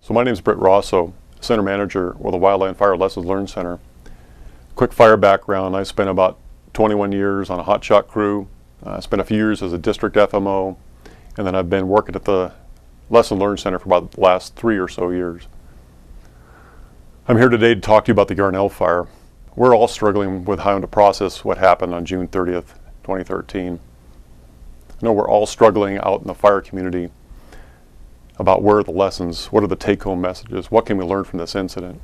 So my name is Britt Rosso, Center Manager with the Wildland Fire Lessons Learned Center. Quick fire background, I spent about 21 years on a hotshot crew. I spent a few years as a district FMO, and then I've been working at the Lesson Learned Center for about the last 3 or so years. I'm here today to talk to you about the Yarnell fire. We're all struggling with how to process what happened on June 30th, 2013. I know we're all struggling out in the fire community about where are the lessons, what are the take-home messages, what can we learn from this incident.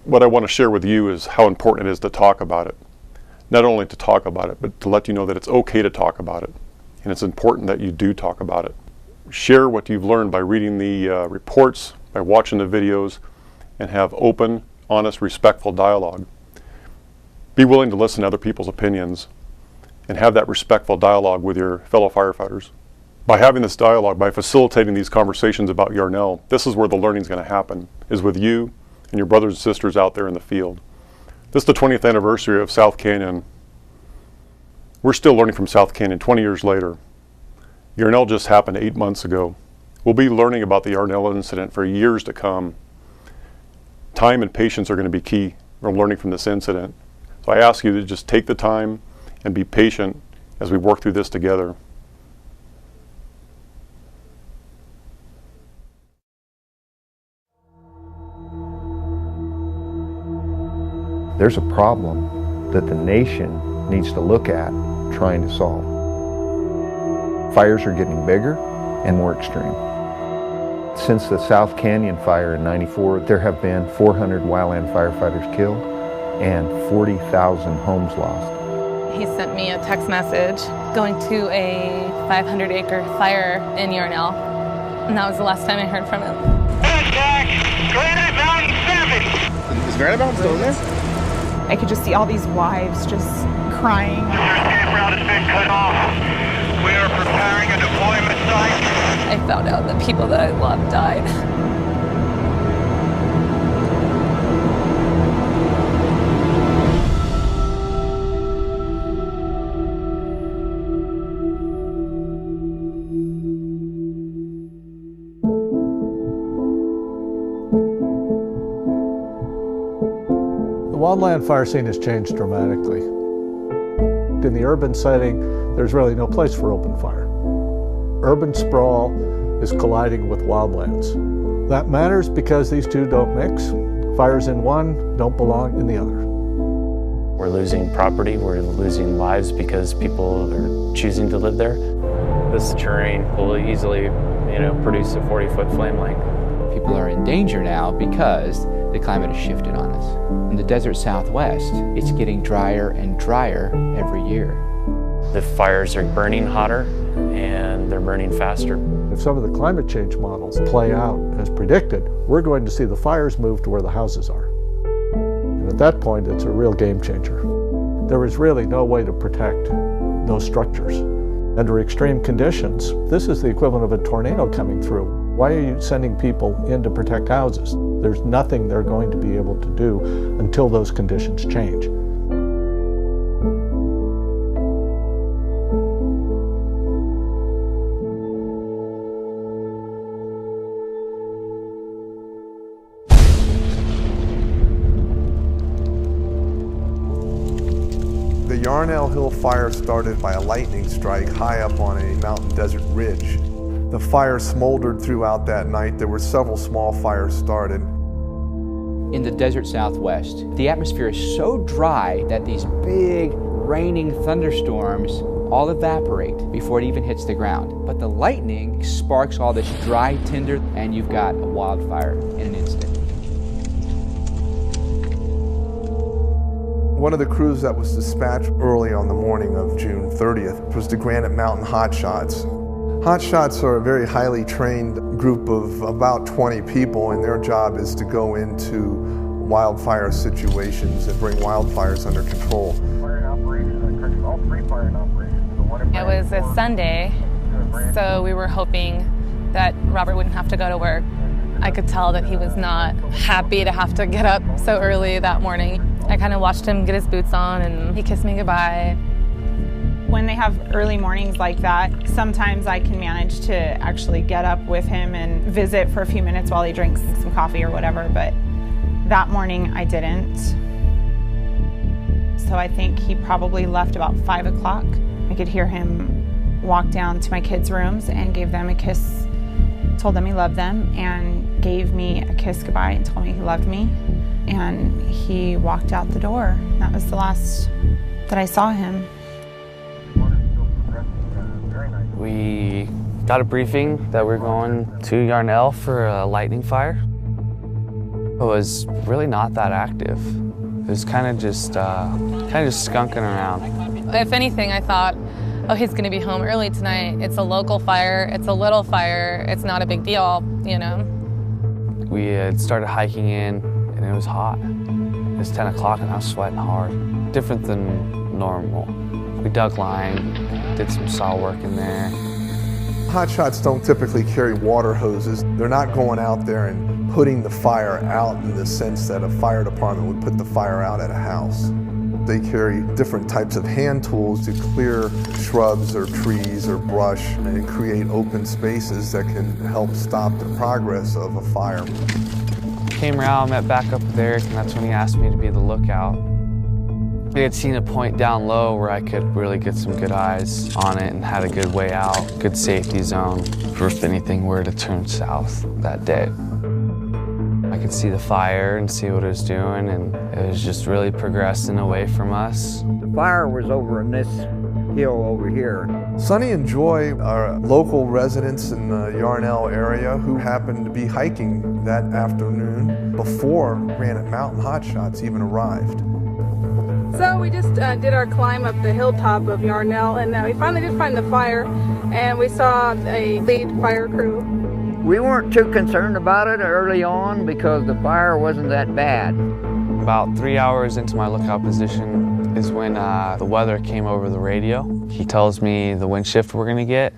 What I want to share with you is how important it is to talk about it. Not only to talk about it, but to let you know that it's okay to talk about it. And it's important that you do talk about it. Share what you've learned by reading the reports, by watching the videos, and have open, honest, respectful dialogue. Be willing to listen to other people's opinions and have that respectful dialogue with your fellow firefighters. By having this dialogue, by facilitating these conversations about Yarnell, this is where the learning is going to happen, is with you and your brothers and sisters out there in the field. This is the 20th anniversary of South Canyon. We're still learning from South Canyon 20 years later. Yarnell just happened 8 months ago. We'll be learning about the Yarnell incident for years to come. Time and patience are going to be key for learning from this incident. So I ask you to just take the time and be patient as we work through this together. There's a problem that the nation needs to look at trying to solve. Fires are getting bigger and more extreme. Since the South Canyon fire in '94, there have been 400 wildland firefighters killed and 40,000 homes lost. He sent me a text message going to a 500-acre fire in Yarnell, and that was the last time I heard from him. Granite Mountain 7! Is Granite Mountain still in there? I could just see all these wives just crying. Your campground has been cut off. We are preparing a deployment site. I found out that people that I loved died. The wildland fire scene has changed dramatically. In the urban setting, there's really no place for open fire. Urban sprawl is colliding with wildlands. That matters because these two don't mix. Fires in one don't belong in the other. We're losing property, we're losing lives because people are choosing to live there. This terrain will easily, produce a 40-foot flame length. People are in danger now because the climate has shifted on us. In the desert Southwest, it's getting drier and drier every year. The fires are burning hotter and they're burning faster. If some of the climate change models play out as predicted, we're going to see the fires move to where the houses are. And at that point, it's a real game changer. There is really no way to protect those structures. Under extreme conditions, this is the equivalent of a tornado coming through. Why are you sending people in to protect houses? There's nothing they're going to be able to do until those conditions change. The Yarnell Hill fire started by a lightning strike high up on a mountain desert ridge. The fire smoldered throughout that night. There were several small fires started. In the desert Southwest, the atmosphere is so dry that these big raining thunderstorms all evaporate before it even hits the ground. But the lightning sparks all this dry tinder and you've got a wildfire in an instant. One of the crews that was dispatched early on the morning of June 30th was the Granite Mountain Hotshots. Hotshots are a very highly trained group of about 20 people, and their job is to go into wildfire situations and bring wildfires under control. It was a Sunday, so we were hoping that Robert wouldn't have to go to work. I could tell that he was not happy to have to get up so early that morning. I kind of watched him get his boots on and he kissed me goodbye. When they have early mornings like that, sometimes I can manage to actually get up with him and visit for a few minutes while he drinks some coffee or whatever, but that morning I didn't. So I think he probably left about 5 o'clock. I could hear him walk down to my kids' rooms and gave them a kiss, told them he loved them, and gave me a kiss goodbye and told me he loved me. And he walked out the door. That was the last that I saw him. We got a briefing that we're going to Yarnell for a lightning fire. It was really not that active. It was kind of just skunking around. If anything, I thought, oh, he's going to be home early tonight. It's a local fire. It's a little fire. It's not a big deal, you know. We had started hiking in, and it was hot. It was 10 o'clock, and I was sweating hard. Different than normal. We dug line, did some saw work in there. Hotshots don't typically carry water hoses. They're not going out there and putting the fire out in the sense that a fire department would put the fire out at a house. They carry different types of hand tools to clear shrubs or trees or brush and create open spaces that can help stop the progress of a fire. Came around, met back up with Eric, and that's when he asked me to be the lookout. We had seen a point down low where I could really get some good eyes on it and had a good way out, good safety zone for if anything were to turn south that day. I could see the fire and see what it was doing, and it was just really progressing away from us. The fire was over in this hill over here. Sonny and Joy are local residents in the Yarnell area who happened to be hiking that afternoon before Granite Mountain Hotshots even arrived. So we just did our climb up the hilltop of Yarnell, and we finally did find the fire, and we saw a lead fire crew. We weren't too concerned about it early on because the fire wasn't that bad. About 3 hours into my lookout position is when the weather came over the radio. He tells me the wind shift we're gonna get.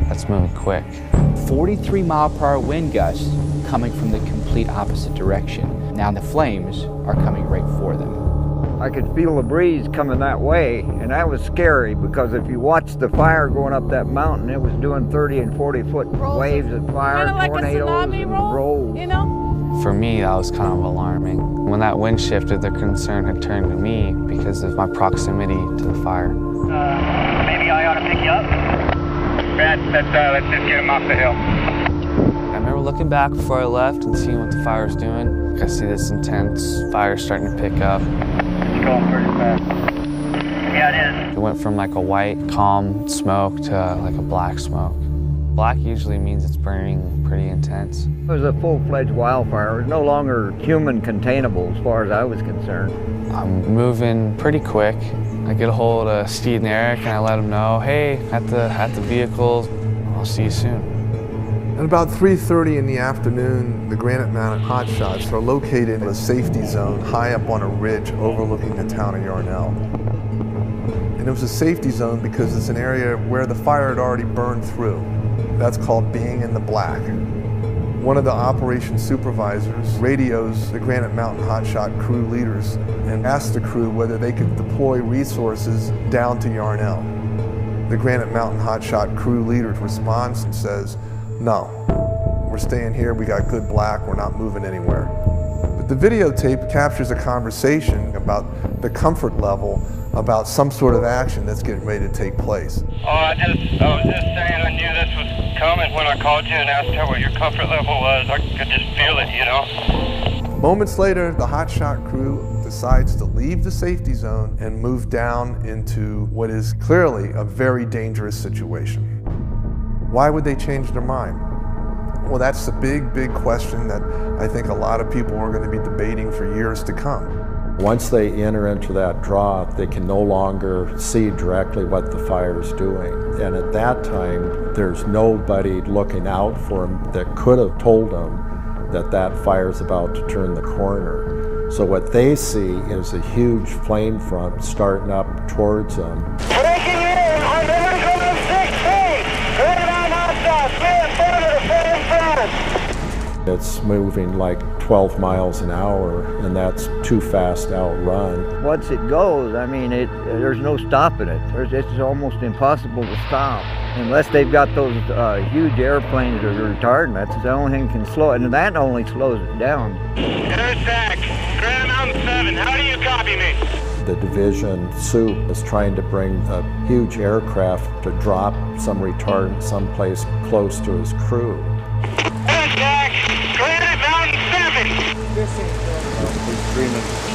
That's moving quick. 43-mile-per-hour wind gusts coming from the complete opposite direction. Now the flames are coming right for them. I could feel the breeze coming that way, and that was scary because if you watched the fire going up that mountain, it was doing 30 and 40-foot waves of fire, kind of like tornadoes, a tsunami and roll, rolls. you know? For me, that was kind of alarming. When that wind shifted, their concern had turned to me because of my proximity to the fire. Maybe I ought to pick you up. Let's just get him off the hill. I remember looking back before I left and seeing what the fire was doing. I see this intense fire starting to pick up. It's going pretty fast. Yeah, it is. It went from like a white, calm smoke to like a black smoke. Black usually means it's burning pretty intense. It was a full-fledged wildfire. It was no longer human containable as far as I was concerned. I'm moving pretty quick. I get a hold of Steve and Eric and I let them know, hey, at the vehicle, I'll see you soon. At about 3:30 in the afternoon, the Granite Mountain Hotshots are located in a safety zone high up on a ridge overlooking the town of Yarnell. And it was a safety zone because it's an area where the fire had already burned through. That's called being in the black. One of the operations supervisors radios the Granite Mountain Hotshot crew leaders and asks the crew whether they could deploy resources down to Yarnell. The Granite Mountain Hotshot crew leader responds and says, no, we're staying here, we got good black, we're not moving anywhere. But the videotape captures a conversation about the comfort level about some sort of action that's getting ready to take place. Oh, I was just saying I knew this was coming when I called you and asked her what your comfort level was. I could just feel it, you know. Moments later, the hotshot crew decides to leave the safety zone and move down into what is clearly a very dangerous situation. Why would they change their mind? Well, that's the big question that I think a lot of people are going to be debating for years to come. Once they enter into that drop, they can no longer see directly what the fire is doing. And at that time, there's nobody looking out for them that could have told them that that fire is about to turn the corner. So what they see is a huge flame front starting up towards them. Breaking in on the 16! Granite Mountain Hotshots, man, 4 to the It's moving like 12 miles an hour, and that's too fast to outrun. Once it goes, I mean, there's no stopping it. It's almost impossible to stop. Unless they've got those huge airplanes or retardant, that's the only thing that can slow it, and that only slows it down. Attack, Granite Mountain 7, how do you copy me? The division soup is trying to bring a huge aircraft to drop some retardant someplace close to his crew. Attack, Granite Mountain 7!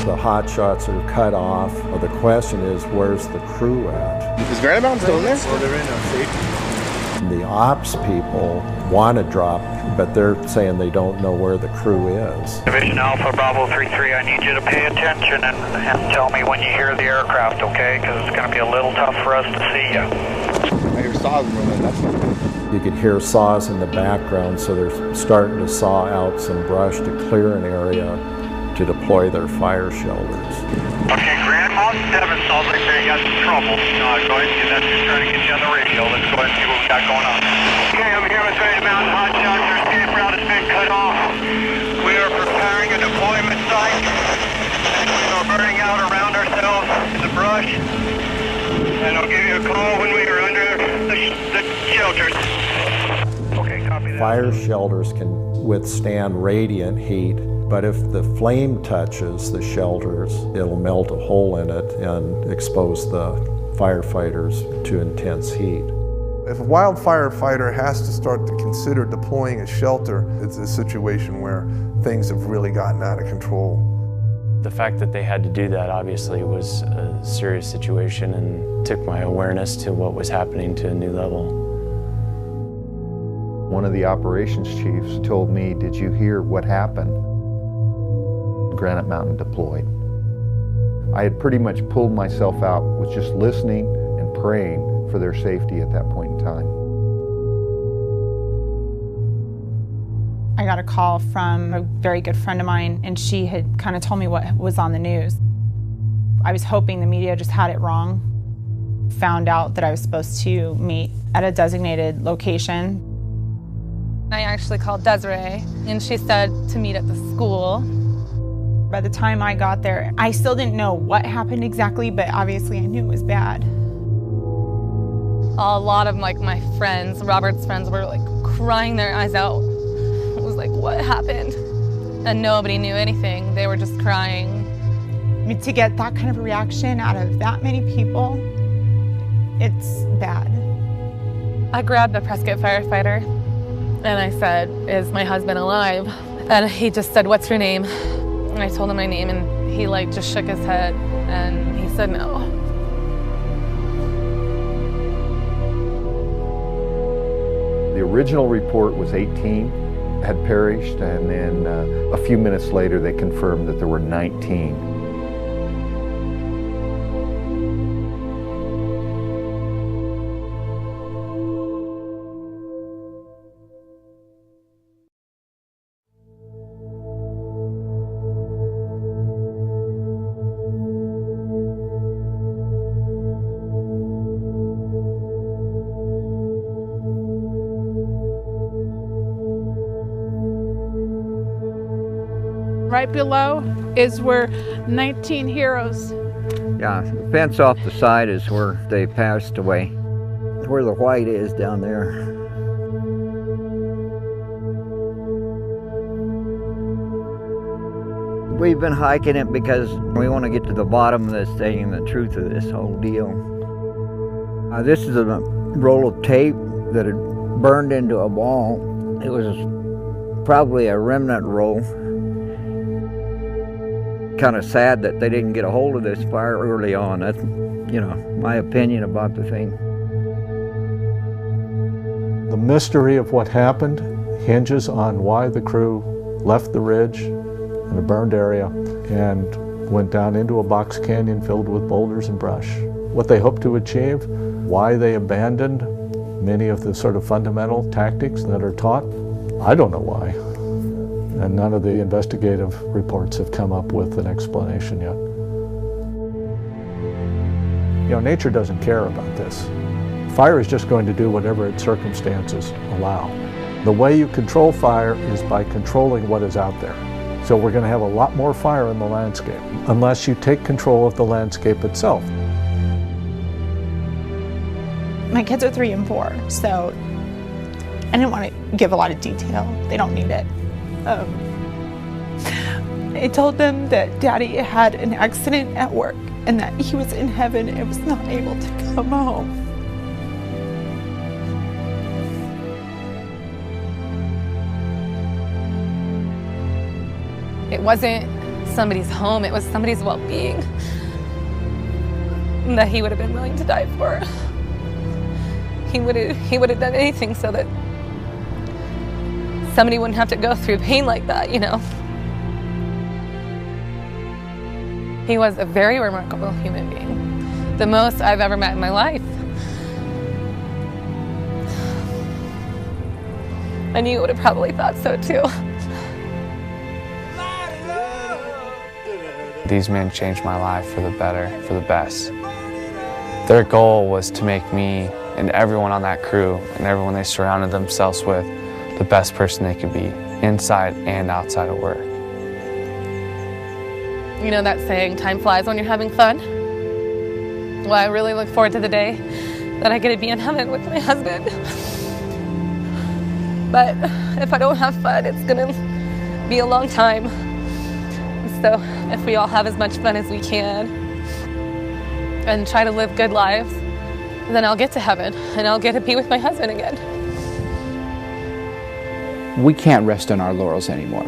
The hotshots are cut off. Well, the question is, where's the crew at? Is Granite Mountain still in there? Oh, they're in safety. The ops people want to drop, but they're saying they don't know where the crew is. Division Alpha Bravo 33, I need you to pay attention and tell me when you hear the aircraft, okay? Because it's going to be a little tough for us to see you. I hear saws moving, that's not good. You could hear saws in the background, so they're starting to saw out some brush to clear an area to deploy their fire shelters. Okay, Granite Mountain 7 sounds like they got some trouble. Go ahead and get that, just trying to get you on the radio. Let's go ahead and see what we got going on. Okay, I'm here with Granite Mountain Hotshots. Their escape route has been cut off. We are preparing a deployment site. And we are burning out around ourselves in the brush. And I'll give you a call when we are under the shelters. Okay, copy that. Fire shelters can withstand radiant heat, but if the flame touches the shelters, it'll melt a hole in it and expose the firefighters to intense heat. If a wildfire fighter has to start to consider deploying a shelter, it's a situation where things have really gotten out of control. The fact that they had to do that obviously was a serious situation and took my awareness to what was happening to a new level. One of the operations chiefs told me, "Did you hear what happened?" Granite Mountain deployed. I had pretty much pulled myself out, was just listening and praying for their safety at that point in time. I got a call from a very good friend of mine, and she had kind of told me what was on the news. I was hoping the media just had it wrong. Found out that I was supposed to meet at a designated location. I actually called Desiree, and she said to meet at the school. By the time I got there, I still didn't know what happened exactly, but obviously I knew it was bad. A lot of my friends, Robert's friends, were crying their eyes out. It was like, what happened? And nobody knew anything. They were just crying. I mean, to get that kind of a reaction out of that many people, it's bad. I grabbed a Prescott firefighter and I said, "Is my husband alive?" And he just said, "What's your name?" And I told him my name, and he just shook his head and he said no. The original report was 18 had perished, and then a few minutes later they confirmed that there were 19. Right below is where 19 heroes. Yeah, the fence off the side is where they passed away. Where the white is down there. We've been hiking it because we want to get to the bottom of this thing and the truth of this whole deal. This is a roll of tape that had burned into a ball. It was probably a remnant roll. Kind of sad that they didn't get a hold of this fire early on. That's, my opinion about the thing. The mystery of what happened hinges on why the crew left the ridge in a burned area and went down into a box canyon filled with boulders and brush. What they hoped to achieve, why they abandoned many of the sort of fundamental tactics that are taught, I don't know why. And none of the investigative reports have come up with an explanation yet. Nature doesn't care about this. Fire is just going to do whatever its circumstances allow. The way you control fire is by controlling what is out there. So we're going to have a lot more fire in the landscape unless you take control of the landscape itself. My kids are 3 and 4, so I didn't want to give a lot of detail. They don't need it. I told them that Daddy had an accident at work and that he was in heaven and was not able to come home. It wasn't somebody's home, it was somebody's well-being that he would have been willing to die for. He would have done anything so that somebody wouldn't have to go through pain like that, you know. He was a very remarkable human being, the most I've ever met in my life. And you would have probably thought so too. These men changed my life for the better, for the best. Their goal was to make me and everyone on that crew and everyone they surrounded themselves with the best person they could be, inside and outside of work. You know that saying, time flies when you're having fun? Well, I really look forward to the day that I get to be in heaven with my husband. But if I don't have fun, it's gonna be a long time. So if we all have as much fun as we can and try to live good lives, then I'll get to heaven and I'll get to be with my husband again. We can't rest on our laurels anymore.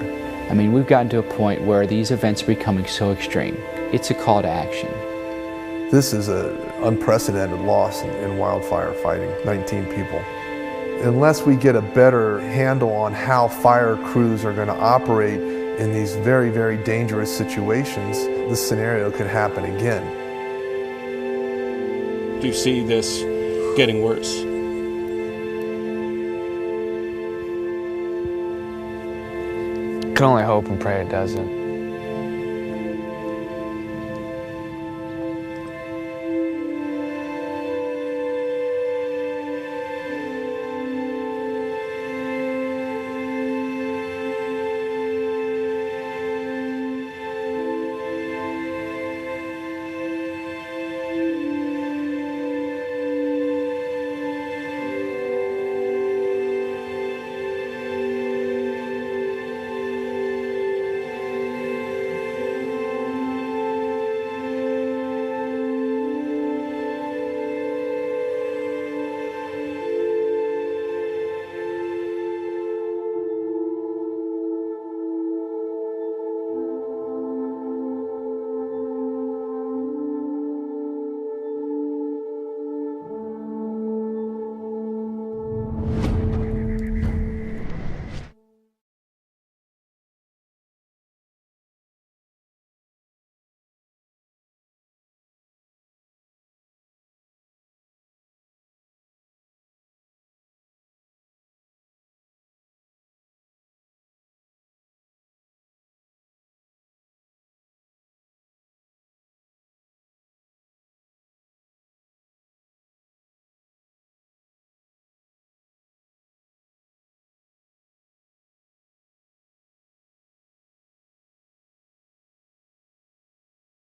I mean, we've gotten to a point where these events are becoming so extreme. It's a call to action. This is an unprecedented loss in wildfire fighting, 19 people. Unless we get a better handle on how fire crews are going to operate in these very, very dangerous situations, this scenario could happen again. Do you see this getting worse? Can only hope and pray it doesn't.